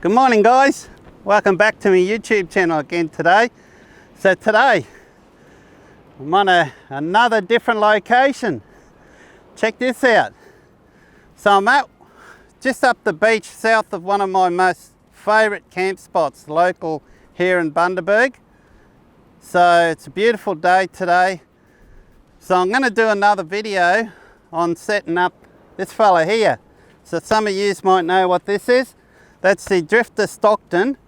Good morning guys, welcome back to my YouTube channel again today. So today I'm on another different location. Check this out. So I'm at just up the beach south of one of my most favourite camp spots local here in Bundaberg. So it's a beautiful day today. So I'm going to do another video on setting up this fella here. So some of you might know what this is. That's the Drifta Stockton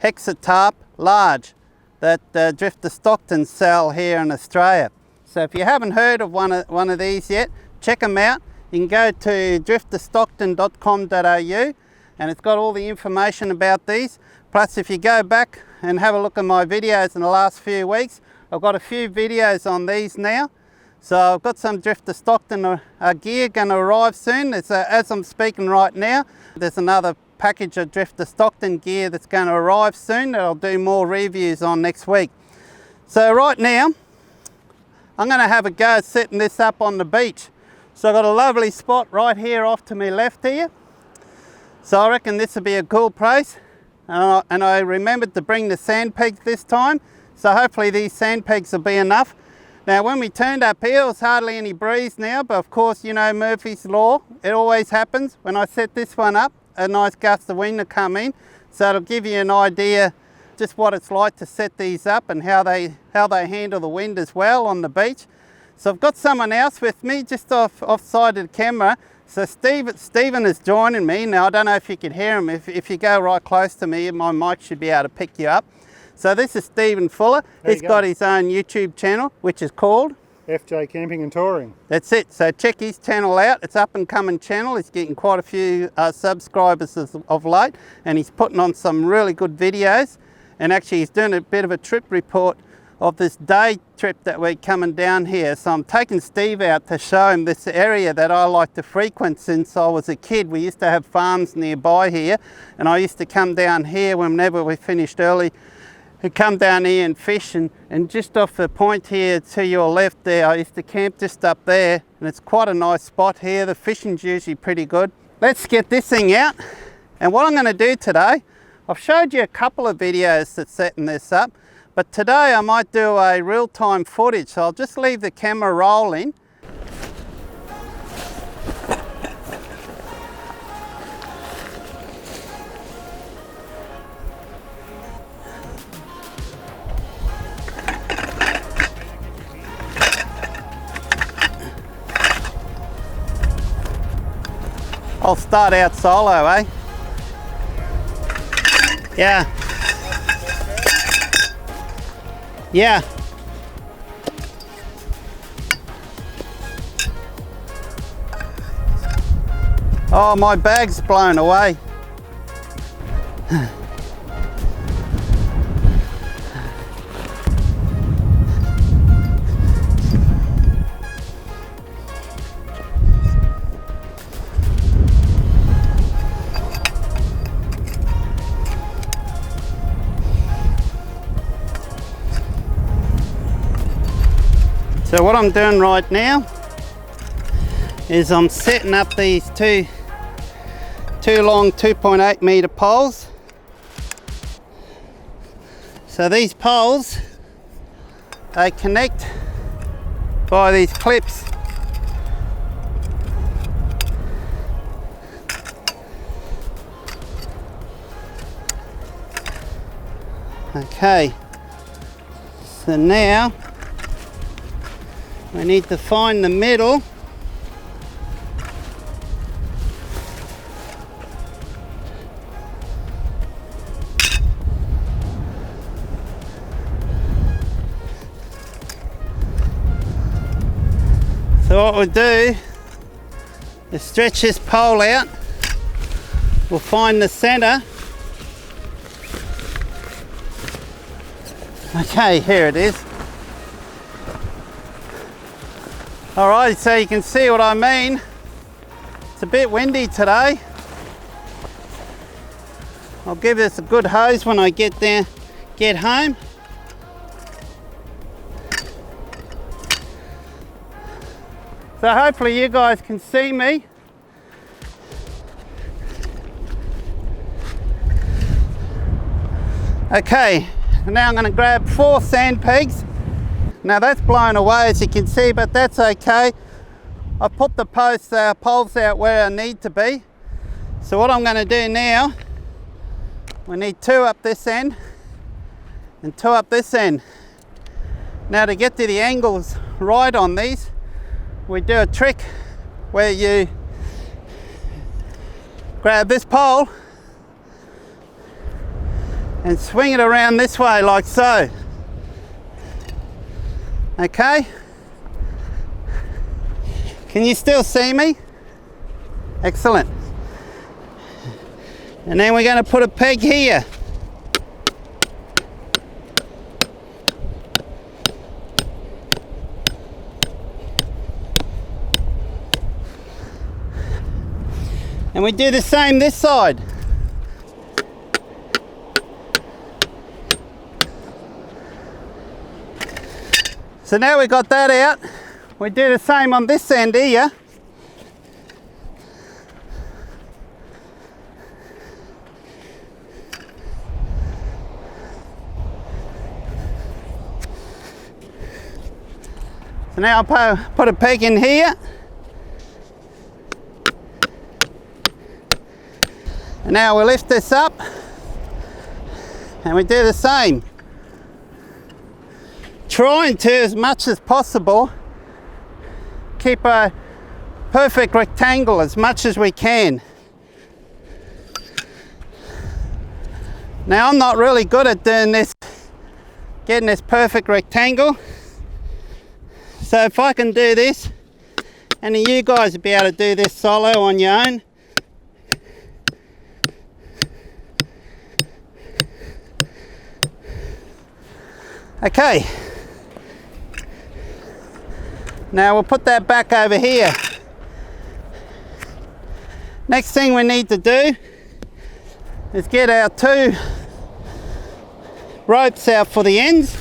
Hexa Tarp large that Drifta Stockton sell here in Australia. So if you haven't heard of one of these yet, check them out. You can go to driftastockton.com.au and it's got all the information about these. Plus if you go back and have a look at my videos in the last few weeks, I've got a few videos on these now. So I've got some Drifta Stockton gear going to arrive soon. As I'm speaking right now, there's another package of Drifta Stockton gear that's going to arrive soon that I'll do more reviews on next week. So right now, I'm going to have a go at setting this up on the beach. So I've got a lovely spot right here off to my left here. So I reckon this will be a cool place. And I remembered to bring the sand pegs this time. So hopefully these sand pegs will be enough. Now when we turned up here, there was hardly any breeze now, but of course, you know Murphy's Law, it always happens. When I set this one up, a nice gust of wind to come in. So it'll give you an idea just what it's like to set these up and how they handle the wind as well on the beach. So I've got someone else with me just offside of the camera. So Stephen is joining me. Now I don't know if you can hear him. If you go right close to me, my mic should be able to pick you up. So this is Stephen Fuller. He's got his own YouTube channel, which is called FJ Camping and Touring. That's it. So check his channel out. It's up and coming channel. He's getting quite a few subscribers of late, and he's putting on some really good videos. And actually he's doing a bit of a trip report of this day trip that we're coming down here. So I'm taking Steve out to show him this area that I like to frequent since I was a kid. We used to have farms nearby here, and I used to come down here whenever we finished early. Who come down here and fish, and just off the point here to your left there, I used to camp just up there, and it's quite a nice spot here. The fishing's usually pretty good. Let's get this thing out, and what I'm going to do today, I've showed you a couple of videos that's setting this up, but today I might do a real-time footage, so I'll just leave the camera rolling. I'll start out solo, eh? Yeah. Yeah. Oh, my bag's blown away. So what I'm doing right now is I'm setting up these two long 2.8 meter poles. So these poles, they connect by these clips. Okay, so now we need to find the middle. So what we'll do is stretch this pole out. We'll find the center. Okay, here it is. Alright, so you can see what I mean. It's a bit windy today. I'll give this a good hose when I get home. So hopefully you guys can see me. Okay, now I'm going to grab 4 sand pegs. Now that's blown away as you can see, but that's okay. I've put the poles out where I need to be. So what I'm going to do now, we need 2 up this end and 2 up this end. Now to get to the angles right on these, we do a trick where you grab this pole and swing it around this way like so. Okay? Can you still see me? Excellent. And then we're going to put a peg here. And we do the same this side. So now we've got that out, we do the same on this end here. So now I'll put a peg in here. And now we'll lift this up and we do the same. Trying to, as much as possible, keep a perfect rectangle as much as we can. Now I'm not really good at doing this, getting this perfect rectangle. So if I can do this, and you guys will be able to do this solo on your own. Okay. Now we'll put that back over here. Next thing we need to do is get our 2 ropes out for the ends.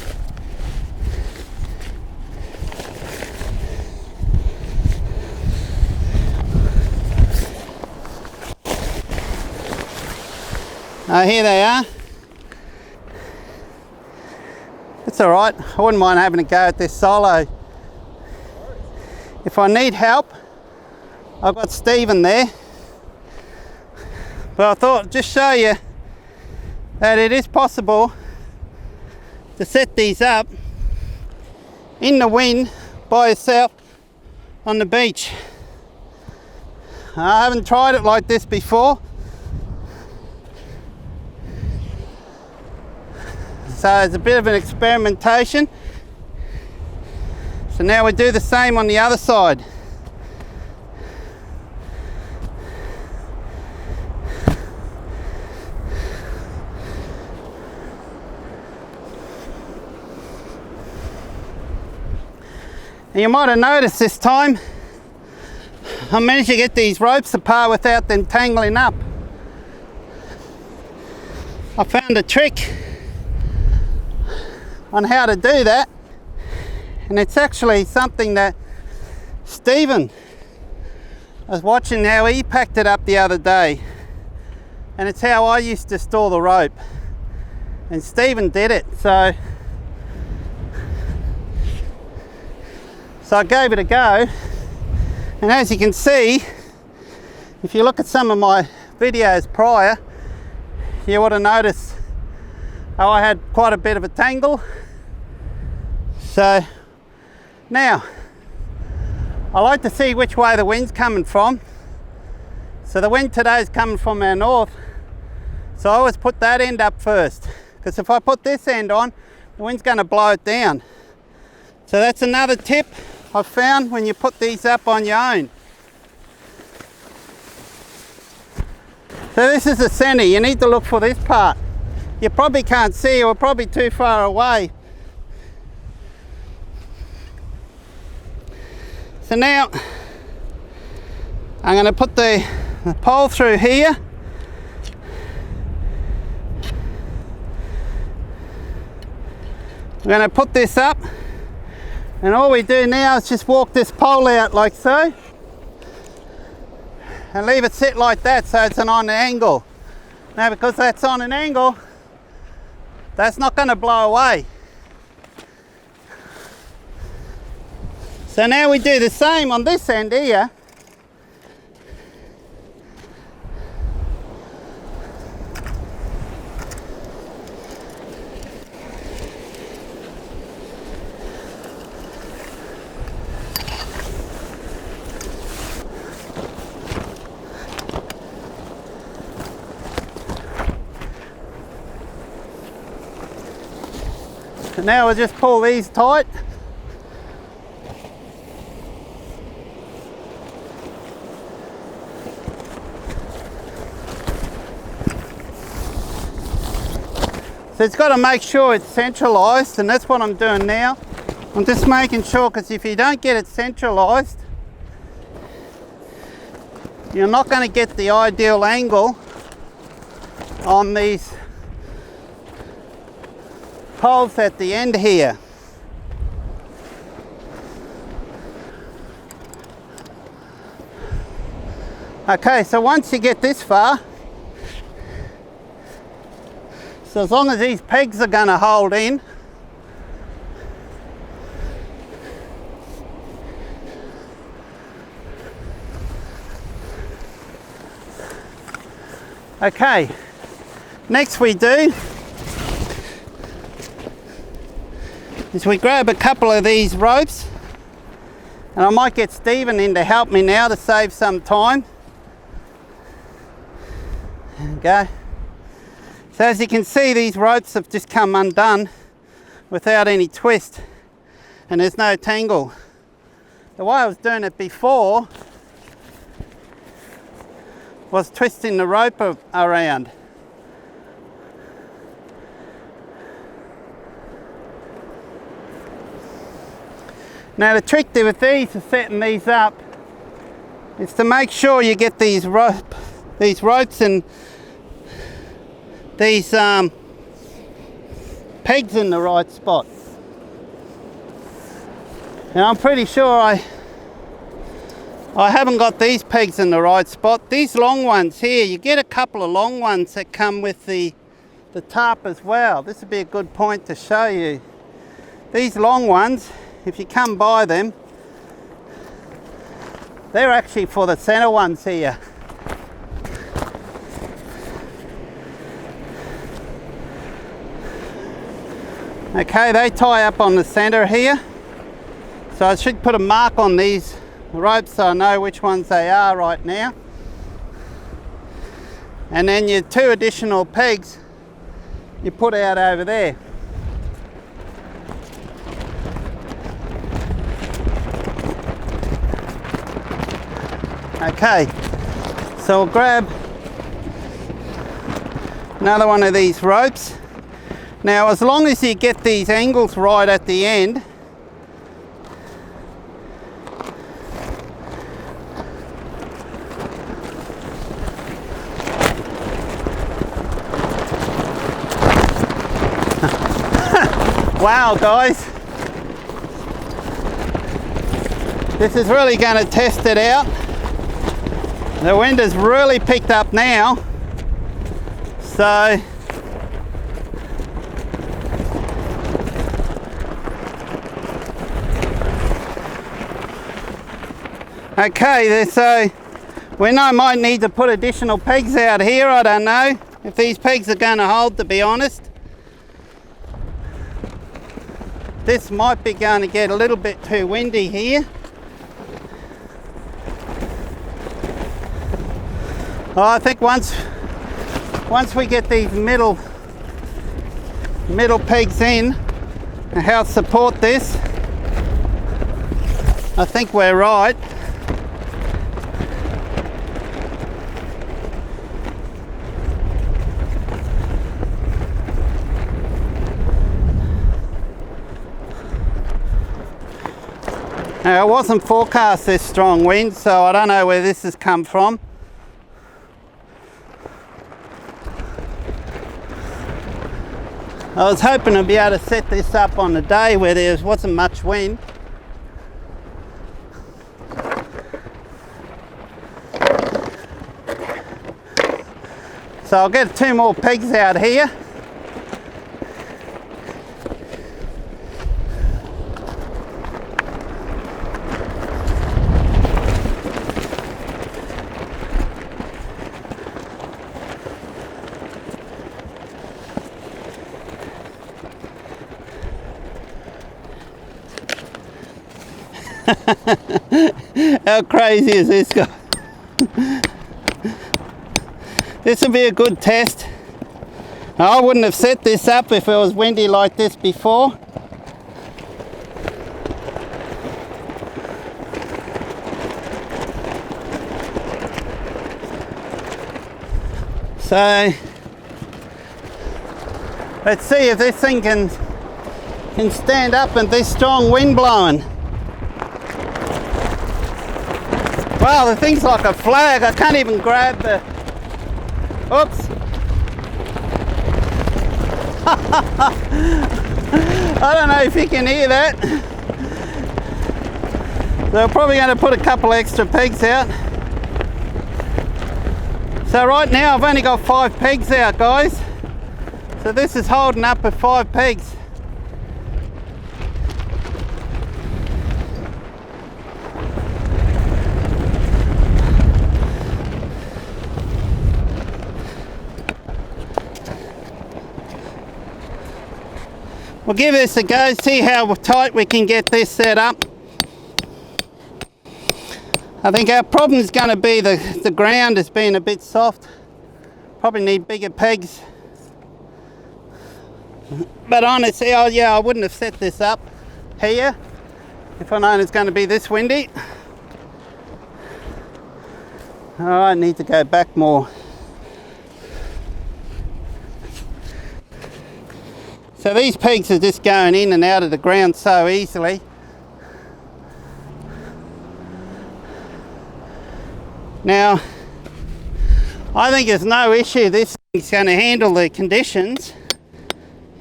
Oh, here they are. It's all right. I wouldn't mind having a go at this solo. If I need help, I've got Stephen there. But I thought I'd just show you that it is possible to set these up in the wind by yourself on the beach. I haven't tried it like this before. So it's a bit of an experimentation. So now we do the same on the other side. And you might have noticed this time, I managed to get these ropes apart without them tangling up. I found a trick on how to do that, and it's actually something that Stephen, I was watching how he packed it up the other day, and it's how I used to store the rope, and Stephen did it, so I gave it a go. And as you can see, if you look at some of my videos prior, you would have noticed how I had quite a bit of a tangle. So now I like to see which way the wind's coming from. So the wind today is coming from our north, so I always put that end up first, because if I put this end on, the wind's going to blow it down. So that's another tip I've found when you put these up on your own. So this is the centre. You need to look for this part. You probably can't see, we're probably too far away. So now I'm going to put the pole through here. We're going to put this up, and all we do now is just walk this pole out like so and leave it sit like that, so it's on an angle. Now because that's on an angle, That's not going to blow away. So now we do the same on this end here. And now we'll just pull these tight. So it's got to make sure it's centralised, and that's what I'm doing now. I'm just making sure, because if you don't get it centralised, you're not going to get the ideal angle on these holes at the end here. Okay, so once you get this far, so as long as these pegs are going to hold in, okay, next we do is we grab a couple of these ropes, and I might get Stephen in to help me now to save some time. There we go. So as you can see, these ropes have just come undone without any twist, and there's no tangle. The way I was doing it before was twisting the rope around. Now the trick with these, for setting these up, is to make sure you get these ropes and these pegs in the right spot. And I'm pretty sure I haven't got these pegs in the right spot. These long ones here, you get a couple of long ones that come with the tarp as well. This would be a good point to show you. These long ones, if you come by them, they're actually for the center ones here. Okay, they tie up on the center here. So I should put a mark on these ropes so I know which ones they are right now. And then your two additional pegs you put out over there. Okay, so we'll grab another one of these ropes. Now, as long as you get these angles right at the end, wow guys, this is really going to test it out. The wind has really picked up now, so okay, so we might need to put additional pegs out here. I don't know if these pegs are going to hold, to be honest. This might be going to get a little bit too windy here. Oh, I think once we get these middle pegs in and help support this, I think we're right. Now, it wasn't forecast this strong wind, so I don't know where this has come from. I was hoping to be able to set this up on a day where there wasn't much wind. So I'll get two more pegs out here. How crazy is this guy? This will be a good test. I wouldn't have set this up if it was windy like this before. So let's see if this thing can stand up in this strong wind blowing. Wow, the thing's like a flag. I can't even grab the... Oops. I don't know if you can hear that. So I'm probably going to put a couple extra pegs out. So right now I've only got 5 pegs out, guys. So this is holding up at 5 pegs. We'll give this a go, see how tight we can get this set up. I think our problem is going to be the ground has been a bit soft. Probably need bigger pegs. But honestly, I wouldn't have set this up here if I known it's going to be this windy. I need to go back more. So these pegs are just going in and out of the ground so easily. Now, I think there's no issue. This thing's going to handle the conditions.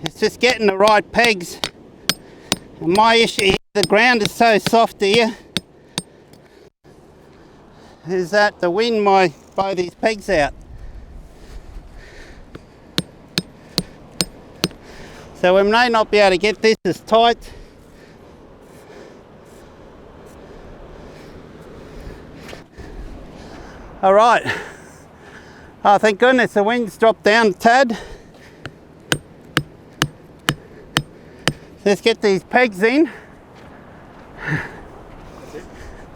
It's just getting the right pegs. And my issue here, the ground is so soft here, is that the wind might blow these pegs out. So we may not be able to get this as tight. All right. Oh, thank goodness the wind's dropped down a tad. Let's get these pegs in.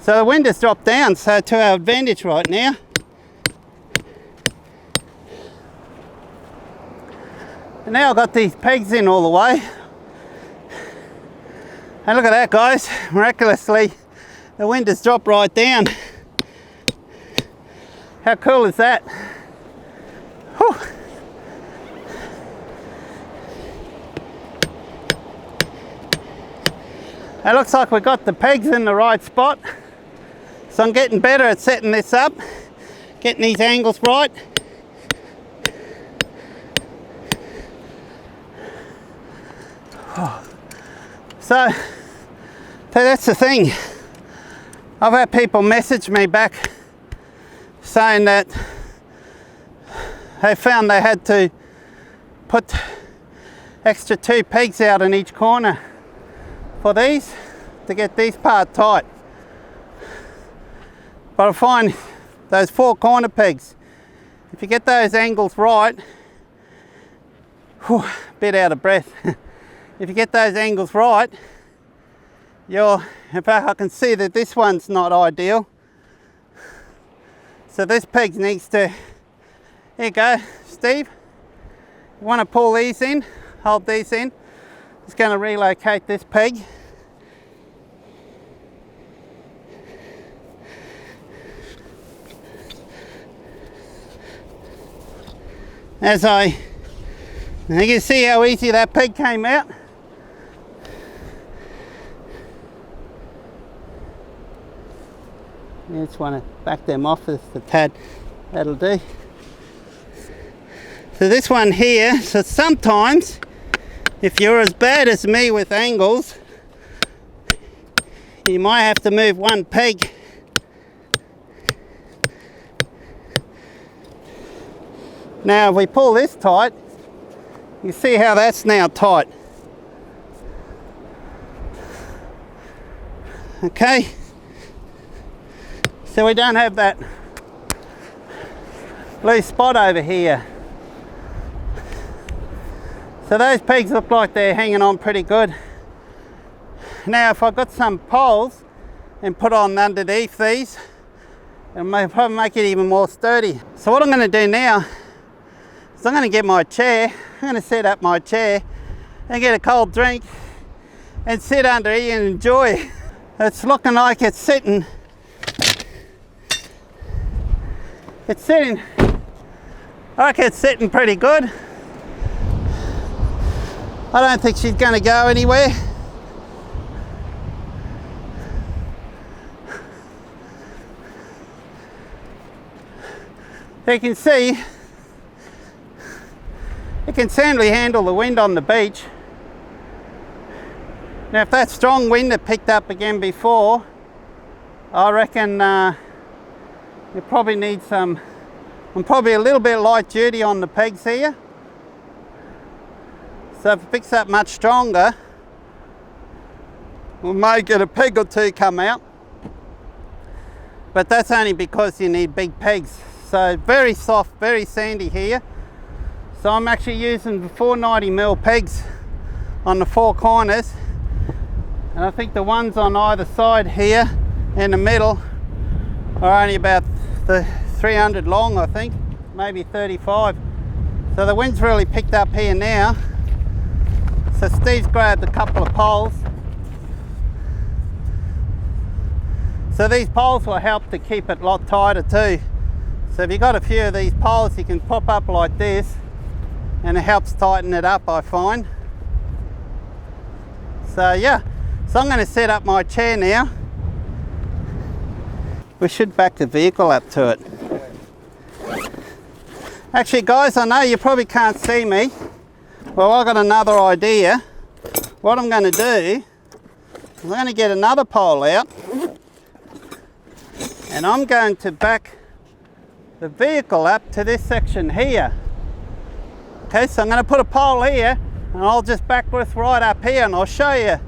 So the wind has dropped down, so to our advantage right now. And now I've got these pegs in all the way. And look at that, guys. Miraculously, the wind has dropped right down. How cool is that? Whew. It looks like we've got the pegs in the right spot. So I'm getting better at setting this up, getting these angles right. So that's the thing. I've had people message me back saying that they found they had to put extra 2 pegs out in each corner for these to get these part tight. But I find those 4 corner pegs, if you get those angles right, whew, bit out of breath. If you get those angles right, in fact I can see that this one's not ideal. So this peg needs to, here you go, Steve. You want to pull these in, hold these in. Just going to relocate this peg. You can see how easy that peg came out. You just want to back them off just a tad, that'll do. So this one here, so sometimes if you're as bad as me with angles, you might have to move 1 peg. Now if we pull this tight, you see how that's now tight. Okay. So we don't have that loose spot over here. So those pegs look like they're hanging on pretty good. Now if I've got some poles and put on underneath these, and probably make it even more sturdy. So what I'm going to do now is I'm going to get my chair, I'm going to set up my chair and get a cold drink and sit under here and enjoy. It's looking like it's sitting. It's sitting. I reckon it's sitting pretty good. I don't think she's going to go anywhere. You can see it can certainly handle the wind on the beach. Now if that strong wind that picked up again before, I reckon you probably need some, I'm probably a little bit light duty on the pegs here. So if it picks up much stronger, we may get a peg or two come out. But that's only because you need big pegs. So very soft, very sandy here. So I'm actually using the 490mm pegs on the four corners. And I think the ones on either side here in the middle are only about the 300 long, I think, maybe 35. So the wind's really picked up here now. So Steve's grabbed a couple of poles. So these poles will help to keep it a lot tighter too. So if you've got a few of these poles, you can pop up like this and it helps tighten it up, I find. So yeah, so I'm going to set up my chair now. We should back the vehicle up to it. Actually guys, I know you probably can't see me. Well, I've got another idea. What I'm going to do is I'm going to get another pole out and I'm going to back the vehicle up to this section here. Okay, so I'm going to put a pole here and I'll just back this right up here and I'll show you.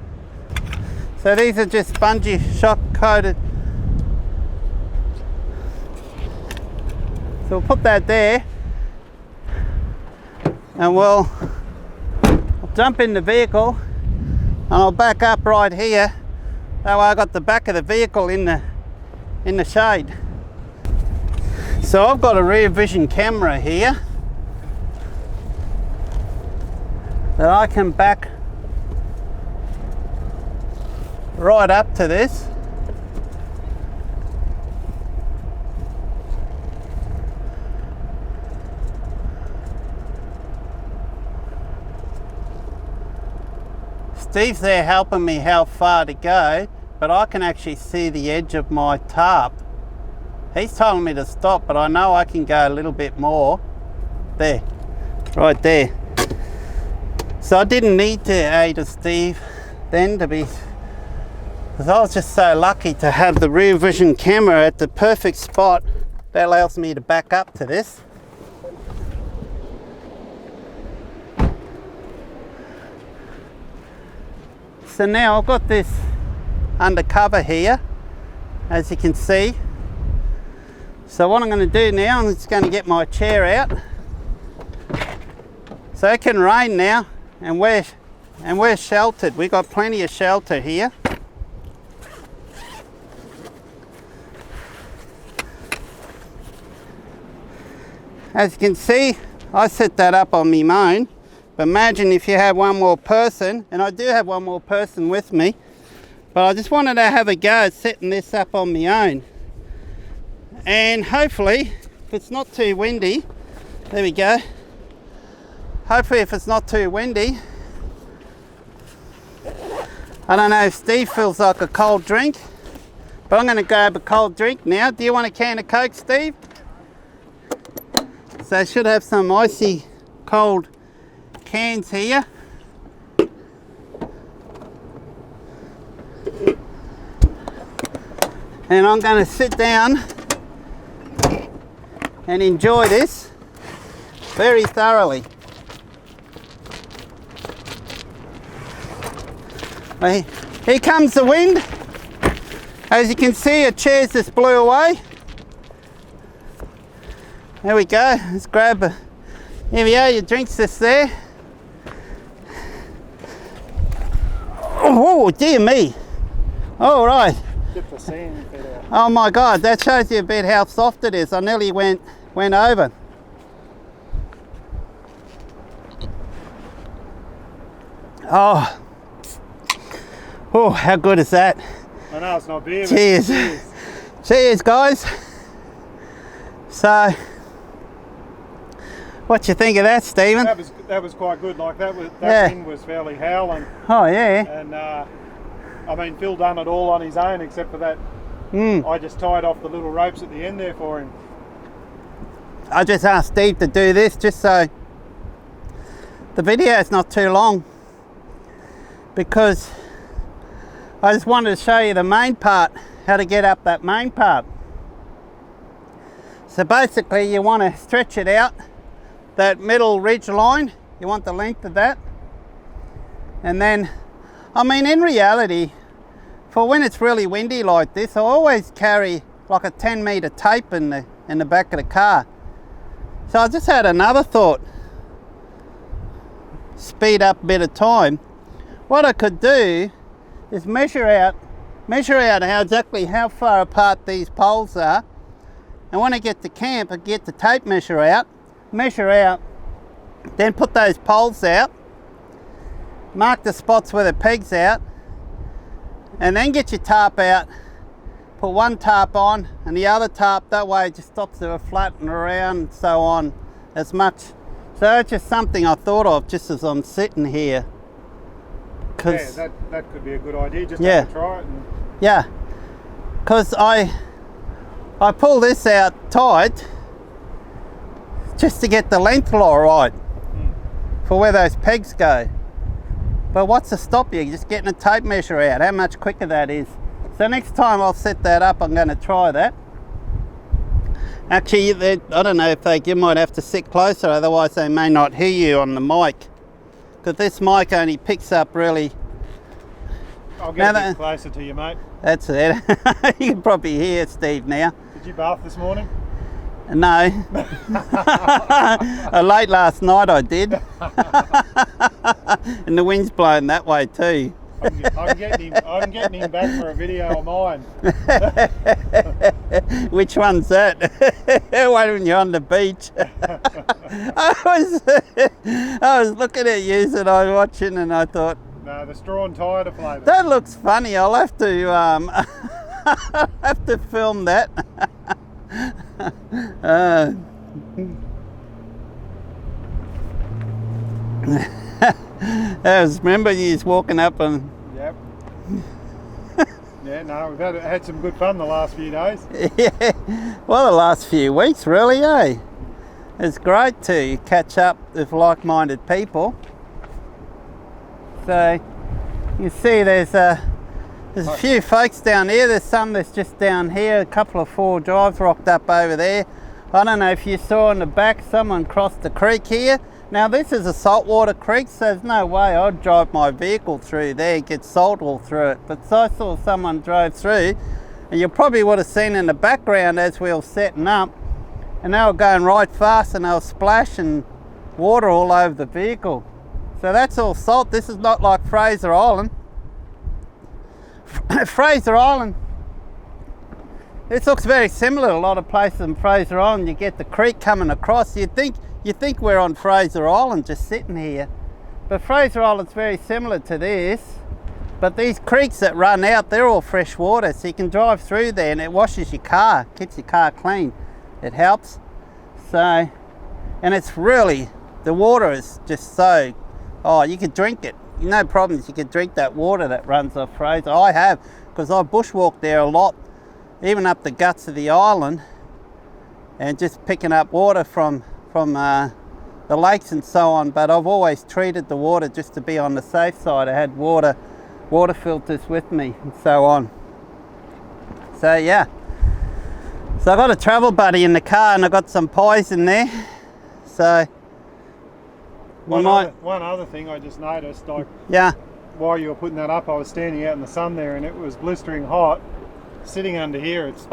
So these are just spongy shock coated. So we'll put that there and we'll jump in the vehicle and I'll back up right here. That way I got the back of the vehicle in the shade. So I've got a rear vision camera here that I can back right up to this. Steve's there helping me how far to go, but I can actually see the edge of my tarp. He's telling me to stop, but I know I can go a little bit more. There, right there. So I didn't need to aid of Steve then to be, because I was just so lucky to have the rear vision camera at the perfect spot that allows me to back up to this. So now I've got this under cover here, as you can see. So what I'm going to do now, I'm just going to get my chair out. So it can rain now, and we're sheltered. We've got plenty of shelter here. As you can see, I set that up on me own. But imagine if you have one more person, and I do have one more person with me, but I just wanted to have a go at setting this up on my own. And hopefully, if it's not too windy, there we go. Hopefully if it's not too windy, I don't know if Steve feels like a cold drink, but I'm going to grab a cold drink now. Do you want a can of Coke, Steve? So I should have some icy cold cans here. And I'm going to sit down and enjoy this very thoroughly. Here comes the wind. As you can see, a chair's just blew away. There we go. Let's grab a, here we are, your drink's just there. Oh, dear me. All right. Get the sand bit out. Oh my God, that shows you a bit how soft it is. I nearly went over. Oh, how good is that? I know it's not beer. Cheers. Cheers, guys. So, what you think of that, Stephen? That was quite good. Like that Yeah. wind was fairly howling. Oh yeah. And I mean, Phil done it all on his own except for that. I just tied off the little ropes at the end there for him. I just asked Steve to do this just so the video is not too long, because I just wanted to show you the main part, how to get up that main part. So basically you want to stretch it out, that middle ridge line, you want the length of that. And then, I mean, in reality, for when it's really windy like this, I always carry like a 10-meter tape in the back of the car. So I just had another thought, speed up a bit of time. What I could do is measure out exactly how far apart these poles are, and when I get to camp I get the tape measure out, then put those poles out, mark the spots where the pegs out, and then get your tarp out, put one tarp on and the other tarp, that way it just stops it flattening around and so on as much. So it's just something I thought of just as I'm sitting here. Yeah, that could be a good idea, just have to try it. Yeah, because I pull this out tight just to get the length line right for where those pegs go. But what's to stop you just getting a tape measure out, how much quicker that is. So next time I'll set that up, I'm going to try that. Actually, I don't know if you might have to sit closer, otherwise they may not hear you on the mic. Because this mic only picks up really... I'll get a bit closer to you, mate. That's it. You can probably hear Steve now. Did you bath this morning? No. Late last night I did. And the wind's blowing that way too. I'm getting him back for a video of mine. Which one's that? When you're on the beach. I was looking at you and I was watching and I thought, no, the straw and tire flavour. That looks funny. I'll have to have to film that. Remember you was walking up and... Yep. Yeah, no, we've had some good fun the last few days. Yeah, well, the last few weeks really, eh? It's great to catch up with like-minded people. So you see there's a few folks down here. There's some that's just down here, a couple of 4 drives rocked up over there. I don't know if you saw in the back, someone crossed the creek here. Now this is a saltwater creek, so there's no way I'd drive my vehicle through there and get salt all through it. But so I saw someone drove through, and you probably would have seen in the background as we were setting up, and they were going right fast and they were splashing water all over the vehicle. So that's all salt. This is not like Fraser Island. Fraser Island, this looks very similar to a lot of places in Fraser Island. You get the creek coming across. You think we're on Fraser Island just sitting here, but Fraser Island's very similar to this. But these creeks that run out, they're all fresh water, so you can drive through there and it washes your car, keeps your car clean. It helps. So, and it's really, the water is just so, you could drink it. No problems, you could drink that water that runs off Fraser. I have, because I bushwalked there a lot, even up the guts of the island, and just picking up water from the lakes and so on. But I've always treated the water just to be on the safe side. I had water filters with me and so on. So yeah, so I got a travel buddy in the car and I got some pies in there. So one other thing I just noticed, like, yeah, while you were putting that up, I was standing out in the sun there and it was blistering hot. Sitting under here, it's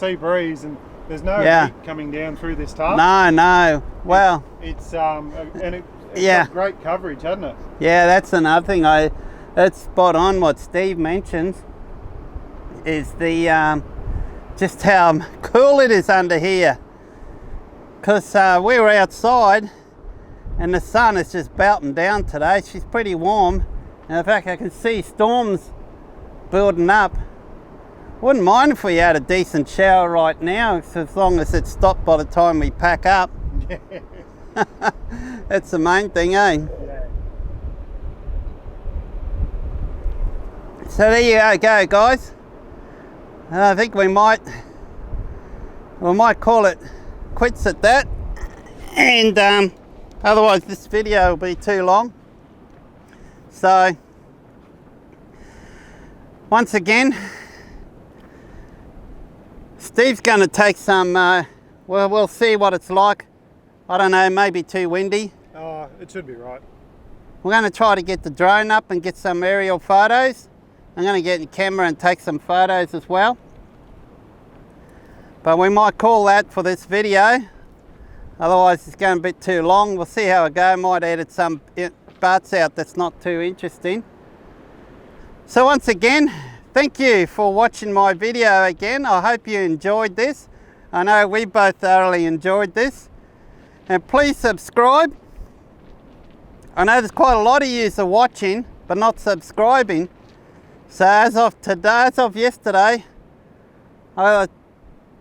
sea breeze and there's no heat coming down through this tarp. No. Well, it's got great coverage, hasn't it? Yeah, that's another thing. That's spot on what Steve mentions. is the just how cool it is under here, because we were outside and the sun is just belting down today. She's pretty warm, and in fact I can see storms building up. Wouldn't mind if we had a decent shower right now, as long as it stopped by the time we pack up. That's the main thing, eh? Yeah. So there you go, guys. I think we might call it quits at that, and otherwise this video will be too long. So once again, Steve's going to take some, well, we'll see what it's like. I don't know, maybe too windy. Oh, it should be right. We're going to try to get the drone up and get some aerial photos. I'm going to get the camera and take some photos as well. But we might call that for this video. Otherwise it's going a bit too long. We'll see how it goes. Might edit some parts out that's not too interesting. So once again, thank you for watching my video again. I hope you enjoyed this. I know we both thoroughly enjoyed this. And please subscribe. I know there's quite a lot of you are watching but not subscribing. So as of today, as of yesterday, about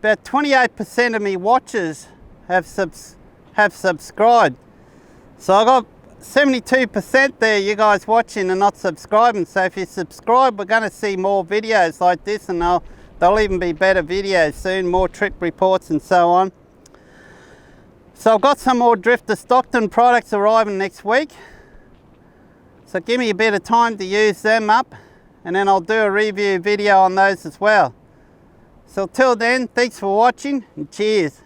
28% of me watchers have subscribed. So I got 72% there, you guys watching and not subscribing. So if you subscribe, we're going to see more videos like this, and there'll even be better videos soon, more trip reports and so on. So I've got some more Drifta Stockton products arriving next week. So give me a bit of time to use them up, and then I'll do a review video on those as well. So till then, thanks for watching and cheers.